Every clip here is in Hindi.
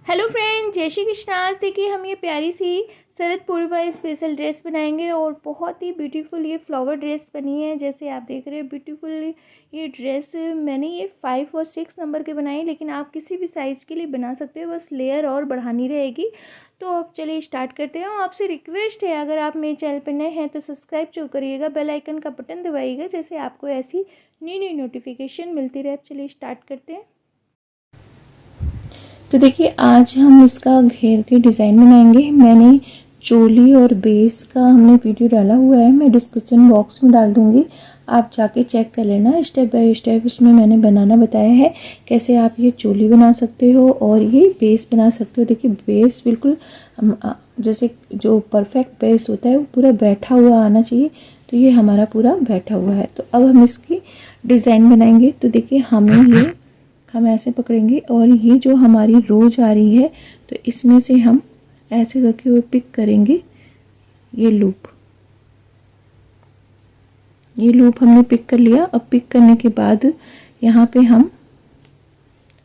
हेलो फ्रेंड, जय श्री कृष्ण। आज देखिए हम ये प्यारी सी शरद पूर्णिमा स्पेशल ड्रेस बनाएंगे और बहुत ही ब्यूटीफुल ये फ्लावर ड्रेस बनी है। जैसे आप देख रहे हैं ब्यूटीफुल ये ड्रेस मैंने ये 5 और 6 नंबर के बनाए, लेकिन आप किसी भी साइज़ के लिए बना सकते हो, बस लेयर और बढ़ानी रहेगी। तो अब चलिए स्टार्ट करते हैं। आपसे रिक्वेस्ट है, अगर आप मेरे चैनल पर नए हैं तो सब्सक्राइब जरूर करिएगा, बेल आइकन का बटन दबाइएगा, जैसे आपको ऐसी न्यू नोटिफिकेशन मिलती रहे। अब चलिए स्टार्ट करते हैं। तो देखिए आज हम इसका घेर के डिज़ाइन बनाएंगे। मैंने चोली और बेस का हमने वीडियो डाला हुआ है, मैं डिस्क्रिप्शन बॉक्स में डाल दूँगी, आप जाके चेक कर लेना। स्टेप बाय स्टेप उसमें मैंने बनाना बताया है, कैसे आप ये चोली बना सकते हो और ये बेस बना सकते हो। देखिए बेस बिल्कुल जैसे जो परफेक्ट बेस होता है वो पूरा बैठा हुआ आना चाहिए, तो ये हमारा पूरा बैठा हुआ है। तो अब हम इसकी डिज़ाइन बनाएंगे। तो देखिए हम ऐसे पकड़ेंगे और ये जो हमारी रोज आ रही है, तो इसमें से हम ऐसे करके वो पिक करेंगे। ये लूप हमने पिक कर लिया। अब पिक करने के बाद यहाँ पे हम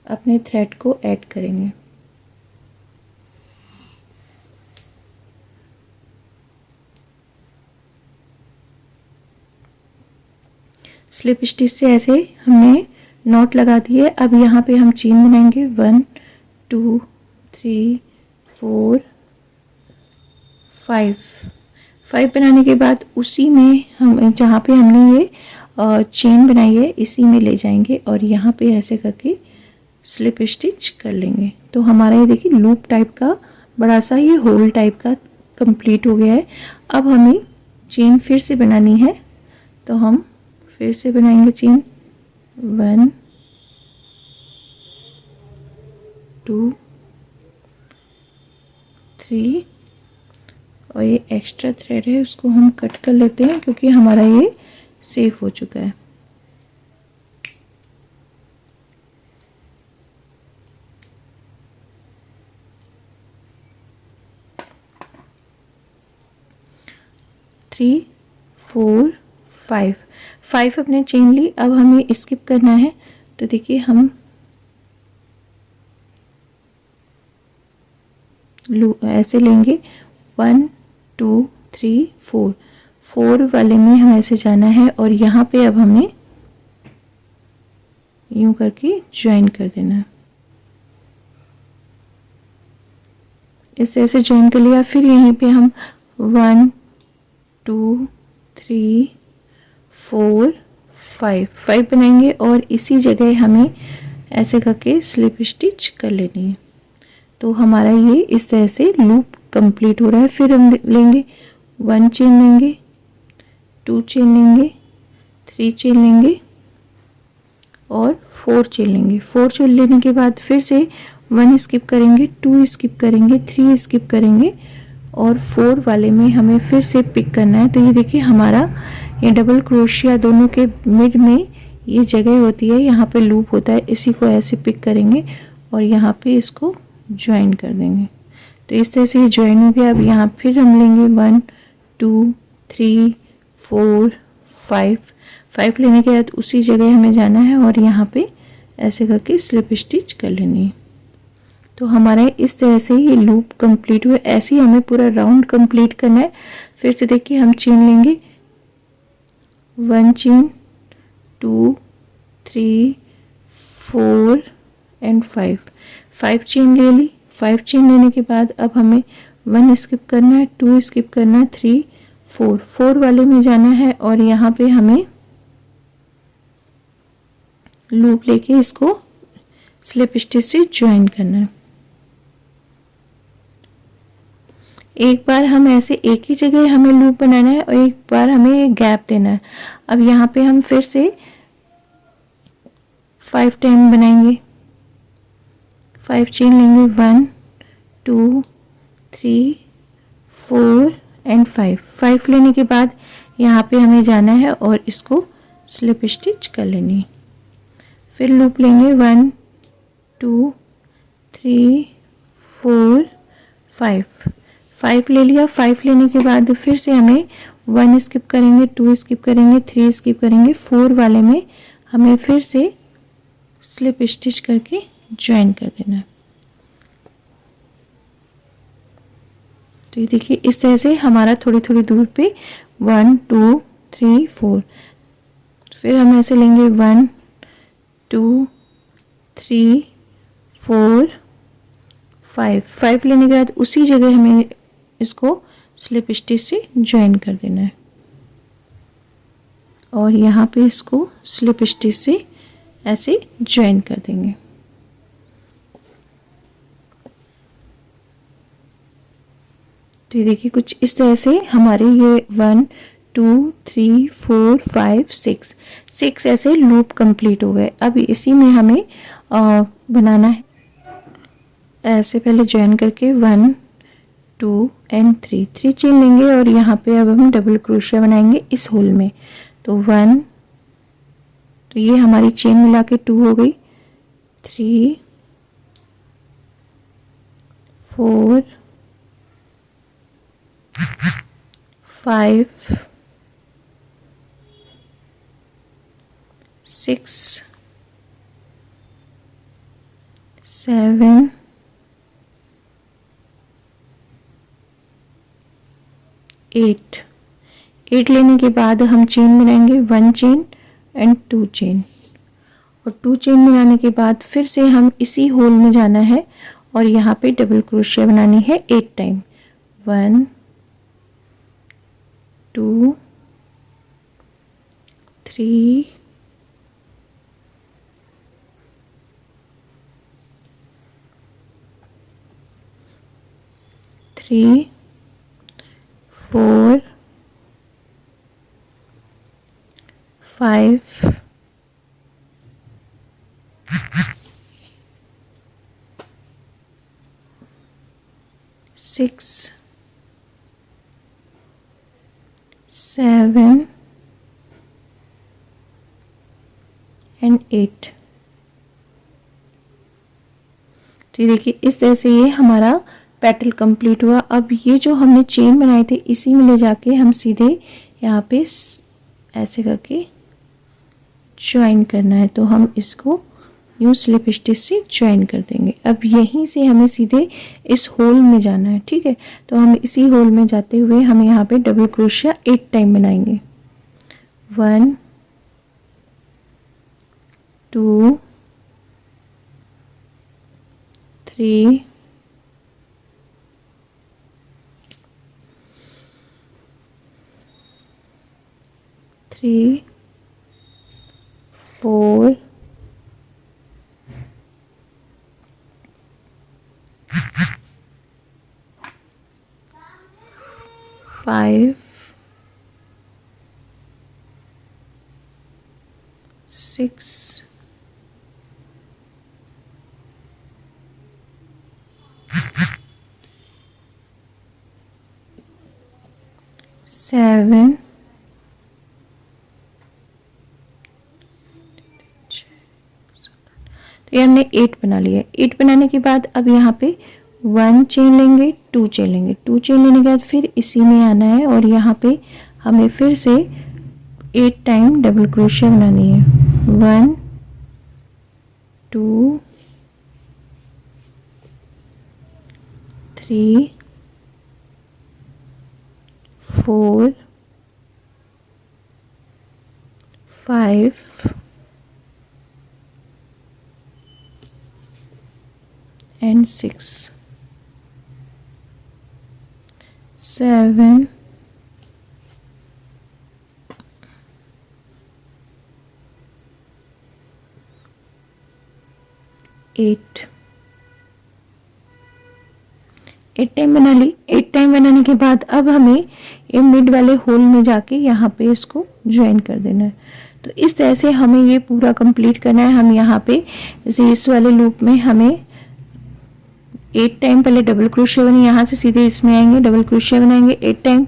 अपने थ्रेड को ऐड करेंगे। स्लिप स्टिच से ऐसे हमने नॉट लगा दिए। अब यहाँ पे हम चेन बनाएंगे 1 2 3 4 5 बनाने के बाद उसी में हम जहाँ पे हमने ये चेन बनाई है इसी में ले जाएंगे और यहाँ पे ऐसे करके स्लिप स्टिच कर लेंगे। तो हमारा ये देखिए लूप टाइप का बड़ा सा ये होल टाइप का कंप्लीट हो गया है। अब हमें चेन फिर से बनानी है, तो हम फिर से बनाएंगे चेन 1 2 3 और ये एक्स्ट्रा थ्रेड है उसको हम कट कर लेते हैं, क्योंकि हमारा ये सेफ हो चुका है। थ्री 4 5 अपने चेन ली। अब हमें स्किप करना है, तो देखिए हम ऐसे लेंगे 1 2 3 4 वाले में हम ऐसे जाना है और यहाँ पे अब हमें यूं करके ज्वाइन कर देना है। इसे ऐसे ज्वाइन कर लिया। फिर यहीं पे हम 1 2 3 4 5 बनाएंगे और इसी जगह हमें ऐसे करके स्लिप स्टिच कर लेनी है। तो हमारा ये इस तरह से लूप कंप्लीट हो रहा है। फिर हम लेंगे 1 चेन लेंगे, 2 चेन लेंगे, 3 चेन लेंगे और 4 चेन लेंगे। 4 चेन लेने के बाद फिर से 1 स्किप करेंगे, 2 स्किप करेंगे, 3 स्किप करेंगे और 4 वाले में हमें फिर से पिक करना है। तो ये देखिए हमारा ये डबल क्रोशिया दोनों के मिड में ये जगह होती है, यहाँ पे लूप होता है, इसी को ऐसे पिक करेंगे और यहाँ पे इसको ज्वाइन कर देंगे। तो इस तरह से ये ज्वाइन हो गया। अब यहाँ फिर हम लेंगे 1 2 3 4 5 लेने के बाद उसी जगह हमें जाना है और यहाँ पे ऐसे करके स्लिप स्टिच कर लेनी है। तो हमारे इस तरह से ये लूप कंप्लीट हुआ। ऐसे ही हमें पूरा राउंड कंप्लीट करना है। फिर से देखिए हम चेन लेंगे 1 चेन 2 3 4 एंड 5 चेन ले ली। 5 चेन लेने के बाद अब हमें 1 स्किप करना है, 2 स्किप करना है, 3 4 वाले में जाना है और यहाँ पे हमें लूप लेके इसको स्लिप स्टिच से ज्वाइन करना है। एक बार हम ऐसे एक ही जगह हमें लूप बनाना है और एक बार हमें गैप देना है। अब यहाँ पे हम फिर से 5 टाइम बनाएंगे। 5 चेन लेंगे 1 2 3 4 एंड 5 लेने के बाद यहाँ पे हमें जाना है और इसको स्लिप स्टिच कर लेनी है। फिर लूप लेंगे 1 2 3 4 5 ले लिया। 5 लेने के बाद फिर से हमें 1 स्किप करेंगे, 2 स्किप करेंगे, 3 स्किप करेंगे। 4 वाले में हमें फिर से स्लिप स्टिच करके ज्वाइन कर देना है। तो ये देखिए इस तरह से हमारा थोड़ी थोड़ी दूर पे 1 2 3 4, फिर हम ऐसे लेंगे 1 2 3 4 5 लेने के बाद उसी जगह हमें इसको स्लिप स्टिच से ज्वाइन कर देना है और यहाँ पे इसको स्लिप स्टिच से ऐसे ज्वाइन कर देंगे। तो ये देखिए कुछ इस तरह से हमारे ये 1 2 3 4 5 6 ऐसे लूप कंप्लीट हो गए। अब इसी में हमें बनाना है ऐसे पहले ज्वाइन करके 1 2 एंड 3 चेन लेंगे और यहाँ पे अब हम डबल क्रोशिया बनाएंगे इस होल में। तो 1, तो ये हमारी चेन मिला के 2 हो गई, 3 4 5 6 7 8 लेने के बाद हम चेन मिलाएंगे 1 चेन एंड 2 चेन और 2 चेन मिलाने के बाद फिर से हम इसी होल में जाना है और यहाँ पे डबल क्रोशिया बनानी है 8 टाइम। 1 2 3 3 4 5 6 7 एंड 8। तो ये देखिए इस तरह से ये हमारा पेटल कंप्लीट हुआ। अब ये जो हमने चेन बनाए थे इसी में ले जाके हम सीधे यहाँ पे ऐसे करके ज्वाइन करना है। तो हम इसको यूँ स्लिप स्टिच से ज्वाइन कर देंगे। अब यहीं से हमें सीधे इस होल में जाना है, ठीक है। तो हम इसी होल में जाते हुए हम यहाँ पे डबल क्रोशिया 8 टाइम बनाएंगे। 1 2 3 3 4 5 6 7 तो ये हमने 8 बना लिया। 8 बनाने के बाद अब यहाँ पे 1 चेन लेंगे, 2 चेन लेंगे, 2 चेन लेने के बाद फिर इसी में आना है और यहाँ पे हमें फिर से 8 टाइम डबल क्रोशिया बनानी है। 1 2 3 4 5 and 6 7 8 टाइम बना ली। 8 टाइम बनाने के बाद अब हमें ये मिड वाले होल में जाके यहाँ पे इसको ज्वाइन कर देना है। तो इस तरह से हमें ये पूरा कंप्लीट करना है। हम यहाँ पे जैसे इस वाले लूप में हमें 8 टाइम पहले डबल क्रोशिया बनी, यहाँ से सीधे इसमें आएंगे, डबल क्रोशिया बनाएंगे, 8 टाइम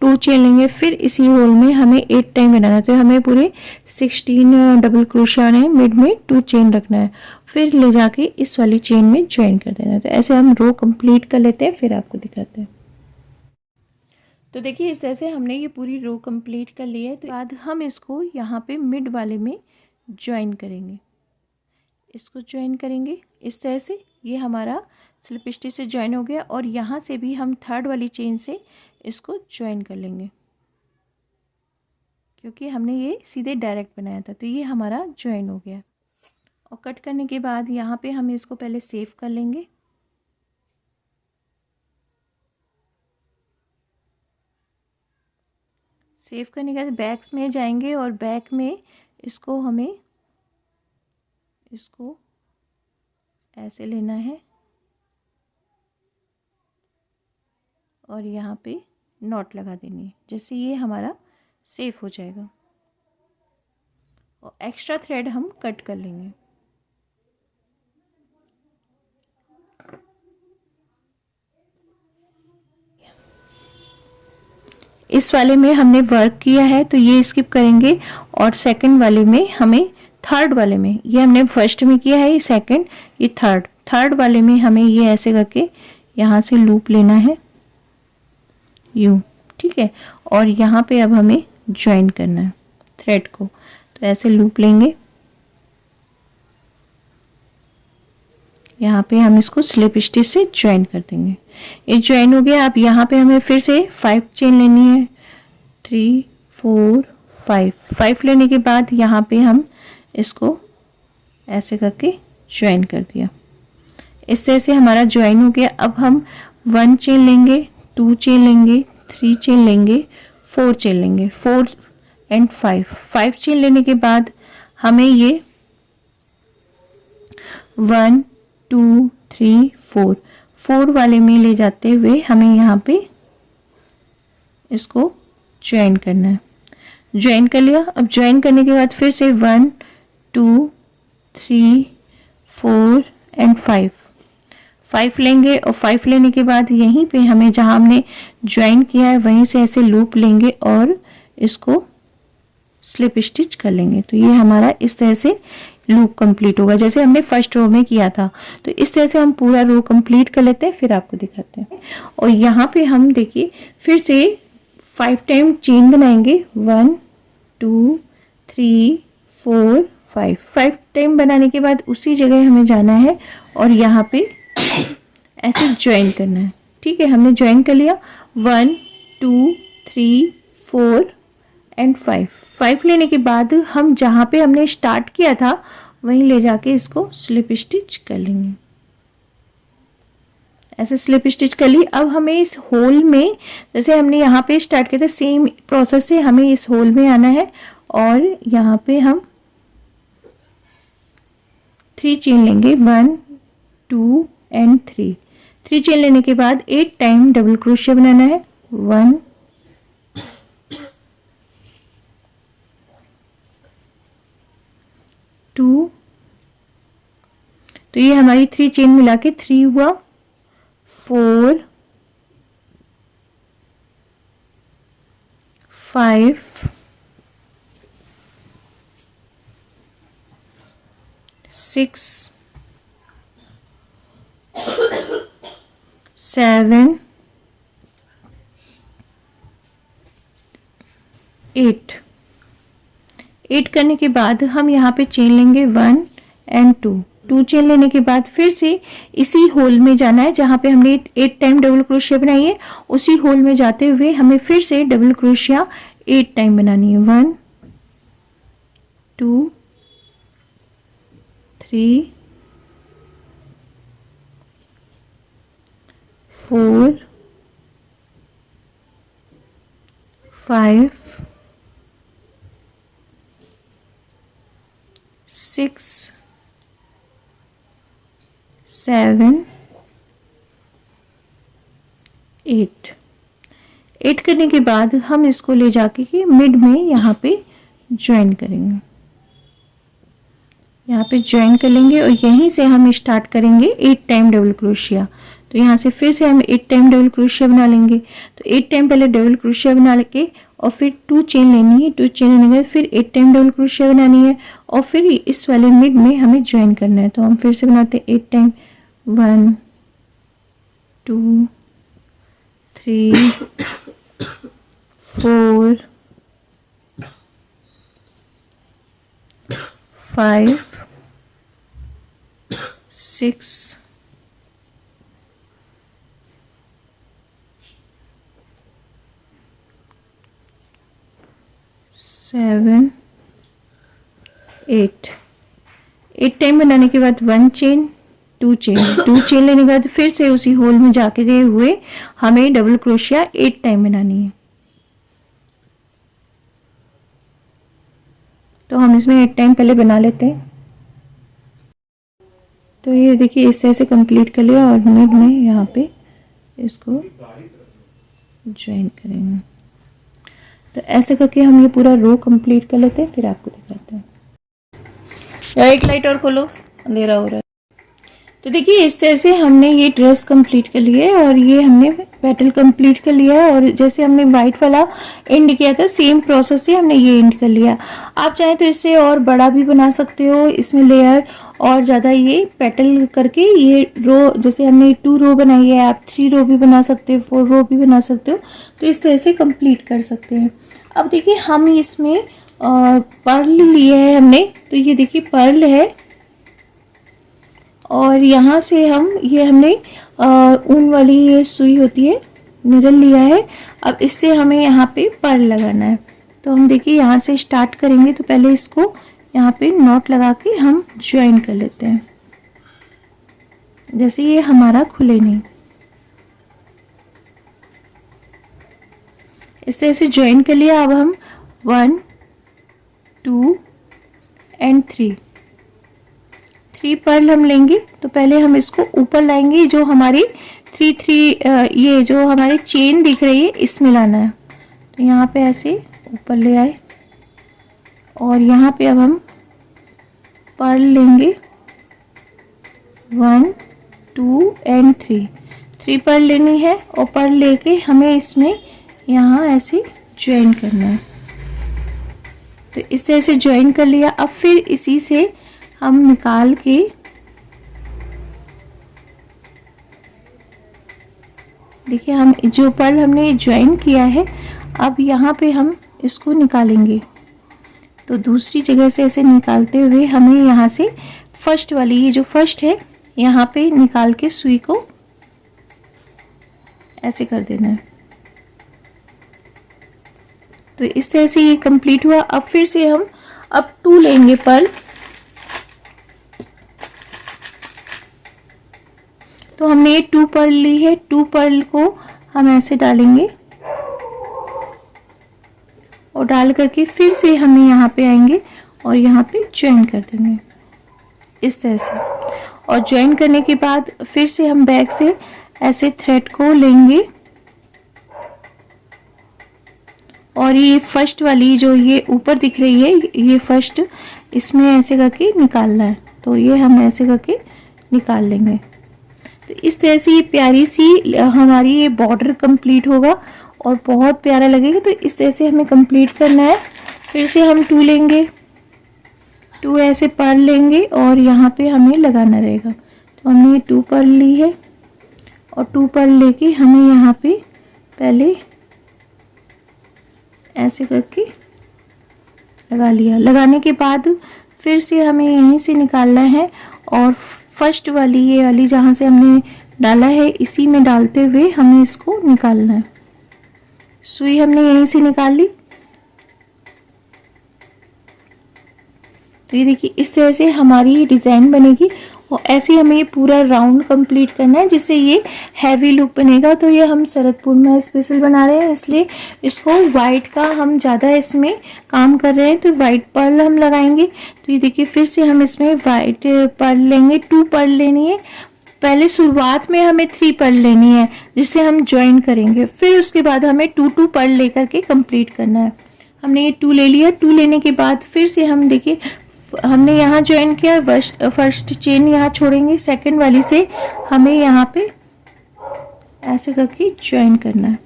2 चेन लेंगे, फिर इसी होल में हमें 8 टाइम बनाना है। तो हमें पूरे 16 डबल क्रोशिया ने मिड में 2 चेन रखना है, फिर ले जाके इस वाली चेन में ज्वाइन कर देना है। तो ऐसे हम रो कंप्लीट कर लेते हैं, फिर आपको दिखाते हैं। तो देखिए इस तरह से हमने ये पूरी रो कंप्लीट कर ली है। तो बाद हम इसको यहाँ पे मिड वाले में ज्वाइन करेंगे, इसको ज्वाइन करेंगे इस तरह से। ये हमारा स्लिप स्टिच से ज्वाइन हो गया और यहाँ से भी हम थर्ड वाली चेन से इसको ज्वाइन कर लेंगे, क्योंकि हमने ये सीधे डायरेक्ट बनाया था। तो ये हमारा ज्वाइन हो गया। और कट करने के बाद यहाँ पे हम इसको पहले सेव कर लेंगे। सेव करने के बाद बैक में जाएंगे और बैक में इसको हमें इसको ऐसे लेना है और यहाँ पे नॉट लगा देनी है, जैसे ये हमारा सेव हो जाएगा। और एक्स्ट्रा थ्रेड हम कट कर लेंगे। इस वाले में हमने वर्क किया है तो ये स्किप करेंगे, और सेकंड वाले में हमें, थर्ड वाले में, ये हमने फर्स्ट में किया है, ये सेकंड, ये थर्ड वाले में हमें ये ऐसे करके यहाँ से लूप लेना है यूं, ठीक है। और यहाँ पे अब हमें ज्वाइन करना है थ्रेड को, तो ऐसे लूप लेंगे। यहाँ पे हम इसको स्लिप स्टिच से ज्वाइन कर देंगे। ये ज्वाइन हो गया। अब यहाँ पे हमें फिर से 5 चेन लेनी है, 3 4 5 लेने के बाद यहाँ पे हम इसको ऐसे करके ज्वाइन कर दिया। इस तरह से हमारा ज्वाइन हो गया। अब हम 1 चेन लेंगे, 2 चेन लेंगे, 3 चेन लेंगे, 4 चेन लेंगे, 4 एंड 5 चेन लेने के बाद हमें ये 1 2 3 4 वाले में ले जाते हुए हमें यहाँ पे इसको ज्वाइन करना है। ज्वाइन कर लिया। अब ज्वाइन करने के बाद फिर से 1 2 3 4 एंड 5 लेंगे, और 5 लेने के बाद यहीं पे हमें, जहाँ हमने ज्वाइन किया है वहीं से ऐसे लूप लेंगे और इसको स्लिप स्टिच कर लेंगे। तो ये हमारा इस तरह से लूप कंप्लीट होगा, जैसे हमने फर्स्ट रो में किया था। तो इस तरह से हम पूरा रो कंप्लीट कर लेते हैं, फिर आपको दिखाते हैं। और यहाँ पे हम देखिए फिर से 5 टाइम चेन बनाएंगे, 1 2 3 4 5 टाइम बनाने के बाद उसी जगह हमें जाना है और यहाँ पे ऐसे ज्वाइन करना है, ठीक है। हमने ज्वाइन कर लिया। 1 2 3 4 एंड 5 लेने के बाद हम जहाँ पे हमने स्टार्ट किया था वहीं ले जाके इसको स्लिप स्टिच कर लेंगे। ऐसे स्लिप स्टिच कर ली। अब हमें इस होल में, जैसे हमने यहाँ पे स्टार्ट किया था, सेम प्रोसेस से हमें इस होल में आना है और यहाँ पे हम 3 चेन लेंगे, 1 2 एंड 3 चेन लेने के बाद 8 टाइम डबल क्रोशिया बनाना है, 1 2, तो ये हमारी 3 चेन मिला के 3 हुआ, 4 5 6 7 8 करने के बाद हम यहाँ पे चेन लेंगे 1 एंड 2 चेन लेने के बाद फिर से इसी होल में जाना है जहाँ पे हमने 8 टाइम डबल क्रोशिया बनाई है। उसी होल में जाते हुए हमें फिर से डबल क्रोशिया 8 टाइम बनानी है, 1 2 3 4 5 6 7 8 करने के बाद हम इसको ले जाके कि मिड में यहाँ पे ज्वाइन करेंगे। यहाँ पे ज्वाइन कर लेंगे और यहीं से हम स्टार्ट करेंगे 8 टाइम डबल क्रोशिया। तो यहाँ से फिर से हम 8 टाइम डबल क्रोशिया बना लेंगे। तो 8 टाइम पहले डबल क्रोशिया बना लेके और फिर 2 चेन लेनी है, 2 चेन लेने के बाद फिर 8 टाइम डबल क्रोशिया बनानी है और फिर इस वाले मिड में हमें ज्वाइन करना है। तो हम फिर से बनाते हैं 8 टाइम, 1 2 3 4 5 6 7 8 8 टाइम बनाने के बाद 1 चेन 2 चेन 2 चेन लेने के बाद फिर से उसी होल में जाके गए हुए हमें डबल क्रोशिया 8 टाइम बनानी है। तो हम इसमें 8 टाइम पहले बना लेते हैं। तो ये देखिए इस तरह से कंप्लीट कर लिया और मिड में यहाँ पे इसको ज्वाइन करेंगे। तो ऐसे करके हम ये पूरा रो कंप्लीट कर लेते हैं, फिर आपको दिखाते हैं। या एक लाइट और खोलो, अंधेरा हो रहा है। तो देखिए इस तरह से हमने ये ड्रेस कंप्लीट कर लिया है और ये हमने पेटल कंप्लीट कर लिया है। और जैसे हमने वाइट वाला एंड किया था सेम प्रोसेस से हमने ये एंड कर लिया। आप चाहें तो इससे और बड़ा भी बना सकते हो, इसमें लेयर और ज़्यादा ये पेटल करके ये रो, जैसे हमने 2 रो बनाई है, आप 3 रो भी बना सकते हो, 4 रो भी बना सकते हो। तो इस तरह से कंप्लीट कर सकते हैं। अब देखिए हम इसमें पर्ल लिए है हमने, तो ये देखिए पर्ल है और यहाँ से हमने ऊन वाली ये सुई होती है निडल लिया है। अब इससे हमें यहाँ पे पर्ल लगाना है। तो हम देखिए यहाँ से स्टार्ट करेंगे। तो पहले इसको यहाँ पे नॉट लगा के हम ज्वाइन कर लेते हैं, जैसे ये हमारा खुले नहीं। इस तरह से ज्वाइन कर लिया। अब हम 1 2 एंड 3 पर्ल हम लेंगे। तो पहले हम इसको ऊपर लाएंगे, जो हमारी 3 ये जो हमारी चेन दिख रही है इसमें लाना है। तो यहाँ पे ऐसे ऊपर ले आए और यहाँ पे अब हम पर्ल लेंगे 1 2 एंड 3 पर्ल लेनी है और पर्ल लेके हमें इसमें यहाँ ऐसे ज्वाइन करना है। तो इस तरह से ज्वाइन कर लिया। अब फिर इसी से हम निकाल के देखिए हम जो पर्ल हमने ज्वाइन किया है अब यहाँ पे हम इसको निकालेंगे। तो दूसरी जगह से ऐसे निकालते हुए हमें यहाँ से फर्स्ट वाली, ये जो फर्स्ट है यहाँ पे निकाल के सुई को ऐसे कर देना है। तो इस तरह से ये कंप्लीट हुआ। अब फिर से हम 2 लेंगे पर्ल। तो हमने ये 2 पर्ल ली है, 2 पर्ल को हम ऐसे डालेंगे और डाल करके फिर से हम यहाँ पे आएंगे और यहाँ पे ज्वाइन कर देंगे इस तरह से। और ज्वाइन करने के बाद फिर से हम बैक से ऐसे थ्रेड को लेंगे और ये फर्स्ट वाली जो ये ऊपर दिख रही है ये फर्स्ट, इसमें ऐसे करके निकालना है। तो ये हम ऐसे करके निकाल लेंगे। तो इस तरह से ये प्यारी सी हमारी ये बॉर्डर कंप्लीट होगा और बहुत प्यारा लगेगा। तो इस तरह से हमें कंप्लीट करना है। फिर से हम 2 लेंगे, 2 ऐसे पर्ल लेंगे और यहाँ पे हमें लगाना रहेगा। तो हमने ये 2 पर्ल ली है और 2 पर्ल लेके हमें यहाँ पे पहले ऐसे करके लगा लिया। लगाने के बाद फिर से हमें यहीं से निकालना है और फर्स्ट वाली ये वाली जहाँ से हमने डाला है इसी में डालते हुए हमें इसको निकालना है। सुई हमने यहीं से निकाल ली। तो ये देखिए इस तरह से हमारी ये डिज़ाइन बनेगी और ऐसे हमें ये पूरा राउंड कंप्लीट करना है जिससे ये हैवी लुक बनेगा। तो ये हम शरदपुर में स्पेशल बना रहे हैं इसलिए इसको वाइट का हम ज़्यादा इसमें काम कर रहे हैं। तो वाइट पर्ल हम लगाएंगे। तो ये देखिए फिर से हम इसमें वाइट पर्ल लेंगे, 2 पर्ल लेनी है। पहले शुरुआत में हमें 3 पर्ल लेनी है जिससे हम ज्वाइन करेंगे, फिर उसके बाद हमें 2 पर्ल लेकर के कंप्लीट करना है। हमने ये 2 ले लिया। 2 लेने के बाद फिर से हम देखिए हमने यहाँ ज्वाइन किया, फर्स्ट चेन यहाँ छोड़ेंगे, सेकंड वाली से हमें यहाँ पे ऐसे करके ज्वाइन करना है।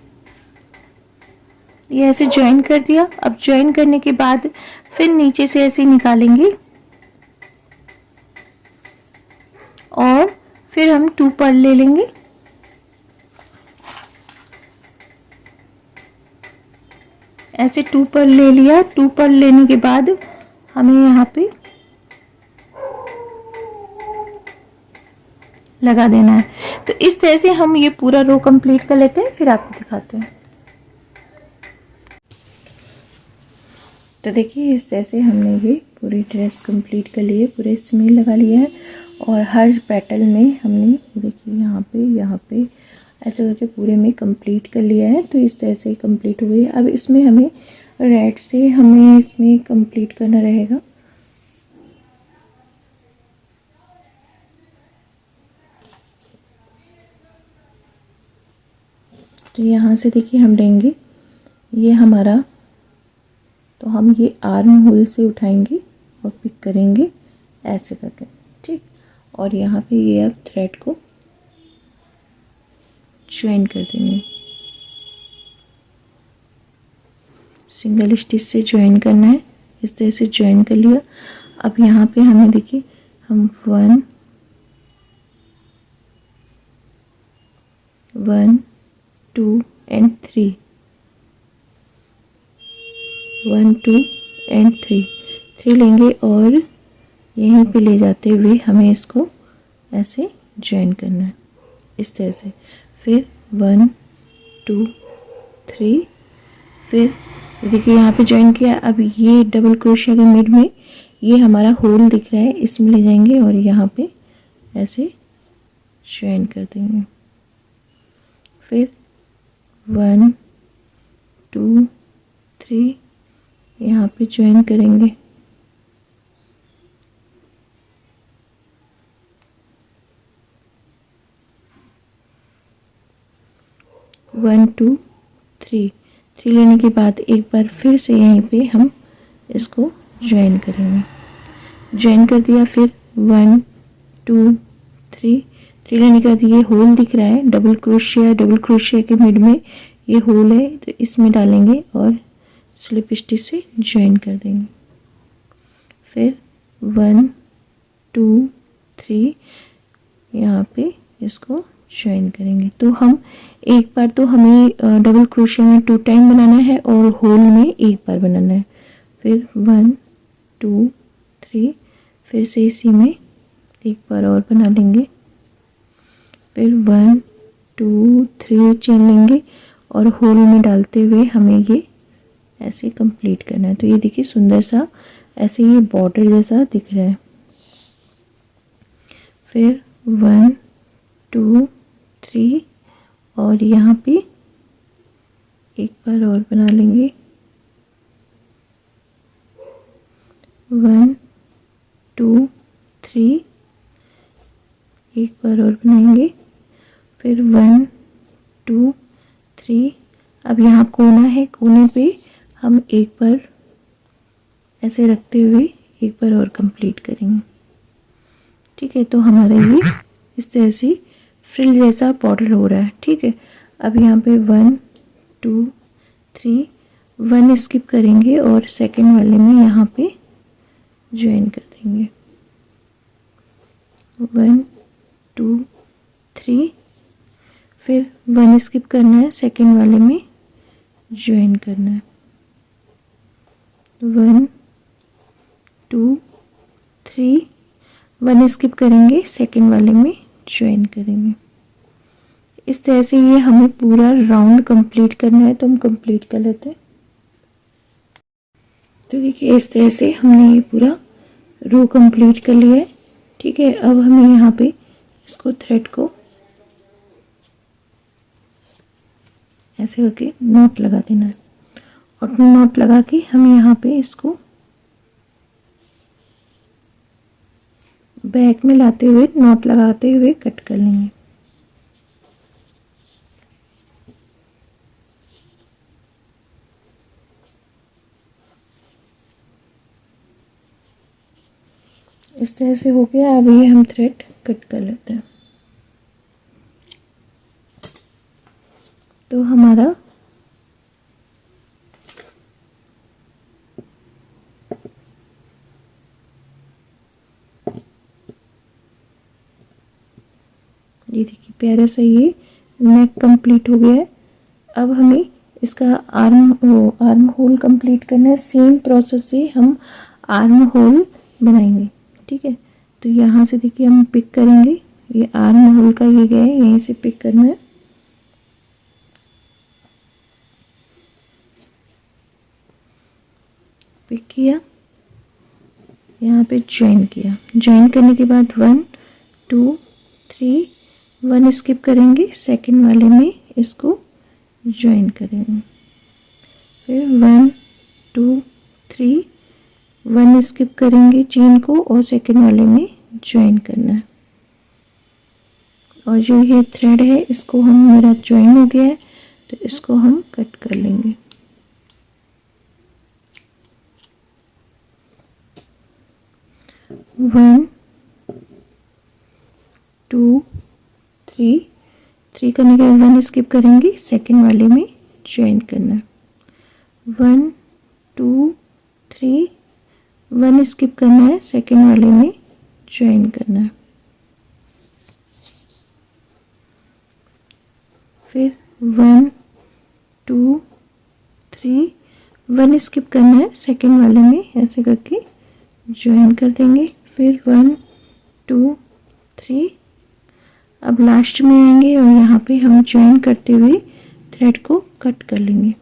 ये ऐसे ज्वाइन कर दिया। अब ज्वाइन करने के बाद फिर नीचे से ऐसे निकालेंगे और फिर हम 2 पर्ल ले लेंगे। ऐसे 2 पर्ल ले लिया। 2 पर्ल लेने के बाद हमें यहाँ पे लगा देना है। तो इस तरह से हम ये पूरा रो कंप्लीट कर लेते हैं, फिर आपको दिखाते हैं। तो देखिए इस तरह से हमने ये पूरी ड्रेस कंप्लीट कर ली है, पूरे स्मेल लगा लिया है और हर पेटल में हमने देखिए यहाँ पे ऐसे करके पूरे में कंप्लीट कर लिया है। तो इस तरह से कंप्लीट हो गई है। अब इसमें हमें रेड से हमें इसमें कंप्लीट करना रहेगा। तो यहाँ से देखिए हम लेंगे ये हमारा, तो हम ये आर्म होल से उठाएंगे और पिक करेंगे ऐसे करके, ठीक। और यहाँ पे ये अब थ्रेड को ज्वाइन कर देंगे, सिंगल स्टिच से ज्वाइन करना है। इस तरह से ज्वाइन कर लिया। अब यहाँ पे हमें देखिए हम 1 1 2 एंड 3 1 2 एंड 3 लेंगे और यहीं पे ले जाते हुए हमें इसको ऐसे ज्वाइन करना है इस तरह से। फिर 1 2 3, फिर देखिए यहाँ पे ज्वाइन किया। अब ये डबल क्रोशिया के मिड में ये हमारा होल दिख रहा है, इसमें ले जाएंगे और यहाँ पे ऐसे ज्वाइन कर देंगे। फिर 1 2 3 यहाँ पे ज्वाइन करेंगे। वन टू थ्री लेने के बाद एक बार फिर से यहीं पे हम इसको ज्वाइन करेंगे। ज्वाइन कर दिया। फिर 1 2 3 लेने के बाद ये होल दिख रहा है, डबल क्रोशिया के मिड में ये होल है, तो इसमें डालेंगे और स्लिप स्टिच से ज्वाइन कर देंगे। फिर 1 2 3 यहाँ पे इसको ज्वाइन करेंगे। तो हम एक बार तो हमें डबल क्रोशिया में 2 टाइम बनाना है और होल में एक बार बनाना है। फिर 1 2 3 फिर से इसी में एक बार और बना लेंगे। फिर 1 2 3 चेन लेंगे और होल में डालते हुए हमें ये ऐसे कंप्लीट करना है। तो ये देखिए सुंदर सा ऐसे ये बॉर्डर जैसा दिख रहा है। फिर 1 2 3 और यहाँ पे एक बार और बना लेंगे। 1 2 3 एक बार और बनाएंगे। फिर 1 2 3। अब यहाँ कोना है, कोने पे हम एक बार ऐसे रखते हुए एक बार और कंप्लीट करेंगे, ठीक है। तो हमारा ये इस तरह से फ्रिल जैसा बॉर्डर हो रहा है, ठीक है। अब यहाँ पे 1 2 3 1 स्किप करेंगे और सेकंड वाले में यहाँ पे ज्वाइन कर देंगे। 1 2 3 फिर 1 स्किप करना है, सेकंड वाले में ज्वाइन करना है। 1 2 3 1 स्किप करेंगे, सेकंड वाले में ज्वाइन करेंगे। इस तरह से ये हमें पूरा राउंड कंप्लीट करना है, तो हम कंप्लीट कर लेते हैं। तो देखिए इस तरह से हमने ये पूरा रो कंप्लीट कर लिया है, ठीक है। अब हमें यहाँ पे इसको थ्रेड को ऐसे करके नॉट लगा देना है और नॉट लगा के हम यहाँ पे इसको बैक में लाते हुए नॉट लगाते हुए कट कर लेंगे। इस तरह से हो गया। अब ये हम थ्रेड कट कर लेते हैं। तो हमारा ये देखिए प्यारा सा ये नेक कंप्लीट हो गया है। अब हमें इसका आर्म होल कंप्लीट करना है। सेम प्रोसेस से हम आर्म होल बनाएंगे, ठीक है। तो यहाँ से देखिए हम पिक करेंगे, ये आर्म होल का ये गया है, यहीं से पिक करना है। पिक किया, यहाँ पे ज्वाइन किया। ज्वाइन करने के बाद 1 2 3, 1 स्किप करेंगे, सेकंड वाले में इसको ज्वाइन करेंगे। फिर 1 2 3, 1 स्किप करेंगे चेन को और सेकंड वाले में ज्वाइन करना है। और जो ये थ्रेड है इसको हम, मेरा ज्वाइन हो गया है तो इसको हम कट कर लेंगे। वन टू थ्री, थ्री करने के बाद 1 स्किप करेंगे, सेकंड वाले में ज्वाइन करना है। 1 2 3, 1 स्किप करना है, सेकंड वाले में ज्वाइन करना है। फिर 1 2 3, 1 स्किप करना है, सेकंड वाले में ऐसे करके ज्वाइन कर देंगे। फिर 1 2 3, अब लास्ट में आएंगे और यहाँ पे हम ज्वाइन करते हुए थ्रेड को कट कर लेंगे।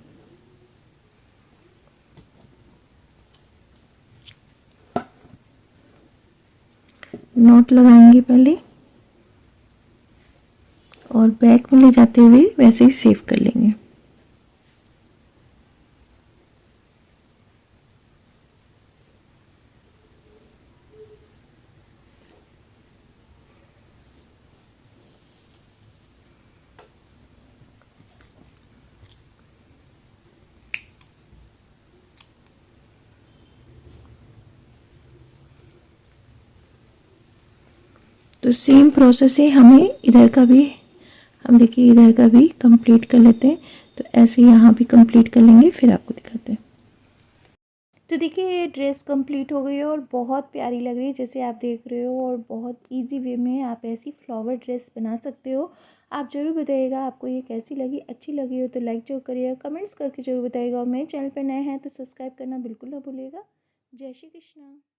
नॉट लगाएंगे पहले और बैक में ले जाते हुए वैसे ही सेव कर लेंगे। तो सेम प्रोसेस है, हमें इधर का भी, हम देखिए इधर का भी कंप्लीट कर लेते हैं। तो ऐसे यहाँ भी कंप्लीट कर लेंगे, फिर आपको दिखाते हैं। तो देखिए ये ड्रेस कंप्लीट हो गई है और बहुत प्यारी लग रही है जैसे आप देख रहे हो, और बहुत इजी वे में आप ऐसी फ्लावर ड्रेस बना सकते हो। आप ज़रूर बताइएगा आपको ये कैसी लगी। अच्छी लगी हो तो लाइक जरूर करिएगा, कमेंट्स करके ज़रूर बताइएगा, और मेरे चैनल पर नए हैं तो सब्सक्राइब करना बिल्कुल ना भूलिएगा। जय श्री कृष्णा।